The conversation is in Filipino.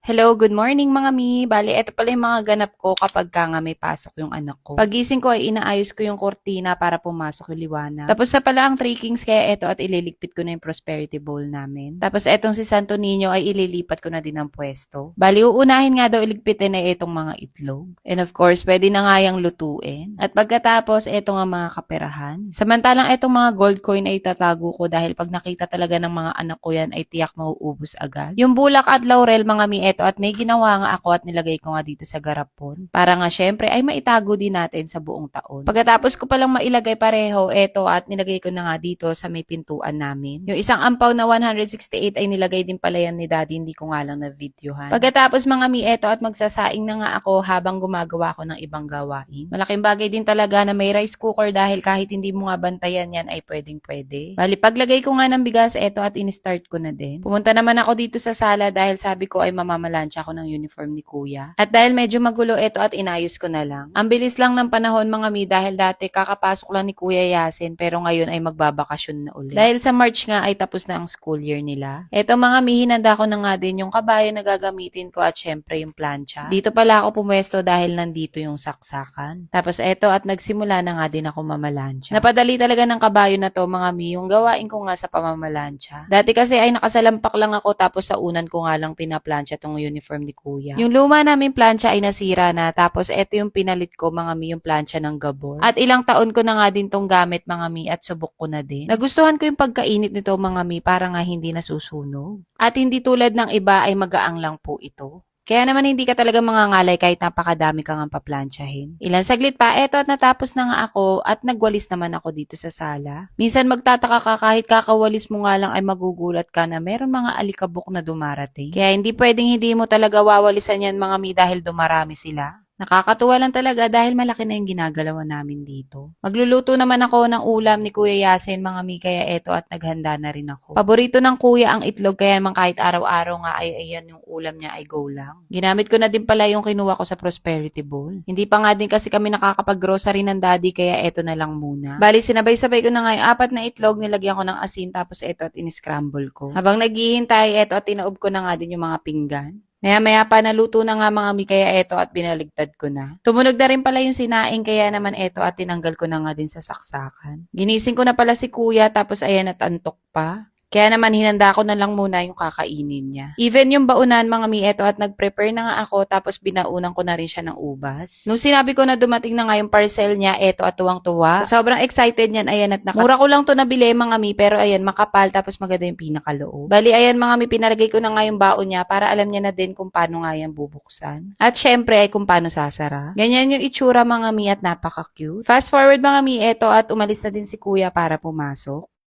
Hello, good morning mga mi. Bali, eto pala yung mga ganap ko kapag ka nga may pasok yung anak ko. Pagising ko ay inaayos ko yung kortina para pumasok yung liwanag. Tapos na pala ang Three Kings kaya eto at ililigpit ko na yung prosperity bowl namin. Tapos etong si Santo Niño ay ililipat ko na din ang pwesto. Bali, uunahin nga daw iligpitin na etong mga itlog. And of course, pwede na nga yung lutuin. At pagkatapos, eto nga mga kaperahan. Samantalang etong mga gold coin ay tatago ko dahil pag nakita talaga ng mga anak ko yan ay tiyak mauubos agad. Yung bulak at laurel mga mi eto at may ginawa nga ako at nilagay ko nga dito sa garapon. Para nga syempre ay maitago din natin sa buong taon. Pagkatapos ko palang mailagay pareho eto at nilagay ko na nga dito sa may pintuan namin. Yung isang ampaw na 168 ay nilagay din pala yan ni daddy, hindi ko nga lang na videohan. Pagkatapos mga mi eto at magsasaing na nga ako habang gumagawa ko ng ibang gawain. Malaking bagay din talaga na may rice cooker dahil kahit hindi mo nga bantayan yan ay pwedeng pwede. Bali paglagay ko nga ng bigas eto at in-start ko na din. Pumunta naman ako dito sa sala dahil sabi ko ay mamamalansya ako ng uniform ni kuya. At dahil medyo magulo eto at inayos ko na lang. Ang bilis lang ng panahon mga mi dahil dati kakapasok lang ni Kuya Yasin pero ngayon ay magbabakasyon na ulit. Dahil sa March nga ay tapos na ang school year nila. Eto mga mi, hinanda ko na nga din yung kabayo na gagamitin ko at syempre yung plancha. Dito pala ako pumwesto dahil nandito yung saksakan. Tapos eto at nagsimula na nga din ako mamalansya. Napadali talaga ng kabayo na to mga mi yung gawain ko nga sa pamamalansya. Dati kasi ay nakasalampak lang ako tapos sa unan ko nga lang pinaplansya tong uniform ni kuya. Yung luma namin plancha ay nasira na tapos eto yung pinalit ko mga mi yung plancha ng Gabor. At ilang taon ko na nga din tong gamit mga mi at subok ko na din. Nagustuhan ko yung pagkainit nito mga mi para nga hindi nasusunog. At hindi tulad ng iba ay magaang lang po ito. Kaya naman hindi ka talaga mangangalay kahit napakadami kang ang paplansyahin. Ilan saglit pa, eto at natapos na nga ako at nagwalis naman ako dito sa sala. Minsan magtataka ka kahit kakawalis mo nga lang ay magugulat ka na meron mga alikabok na dumarating. Kaya hindi pwedeng hindi mo talaga wawalisan yan mga mi dahil dumarami sila. Nakakatuwa lang talaga dahil malaki na yung ginagalawan namin dito. Magluluto naman ako ng ulam ni Kuya Yasin mga mi kaya eto at naghanda na rin ako. Paborito ng kuya ang itlog kaya naman kahit araw-araw nga ay ayan yung ulam niya ay go lang. Ginamit ko na din pala yung kinuha ko sa prosperity bowl. Hindi pa nga din kasi kami nakakapag-grocery ng daddy kaya eto na lang muna. Bali sinabay-sabay ko na nga yung 4 na itlog, nilagyan ko ng asin tapos eto at in-scramble ko. Habang naghihintay eto at tinaob ko na nga din yung mga pinggan. Maya-maya pa naluto na nga mga mi kaya eto at binaligtad ko na. Tumunog na rin pala yung sinaing kaya naman eto at tinanggal ko na nga din sa saksakan. Ginising ko na pala si kuya tapos ayan at antok pa. Kaya naman hinanda ko na lang muna yung kakainin niya. Even yung baunan mga mi eto at nag-prepare na nga ako tapos binaunan ko na rin siya ng ubas. Nung sinabi ko na dumating na nga yung parcel niya eto at tuwang-tuwa. So, sobrang excited niyan ayan at mura ko lang to nabili mga mi pero ayan makapal tapos maganda yung pinakaloob. Bali ayan mga mi pinalagay ko na nga yung baon niya para alam niya na din kung paano nga yan bubuksan. At syempre ay kung paano sasara. Ganyan yung itsura mga mi at napaka-cute. Fast forward mga mi eto at umalis na din si kuya para pumasok.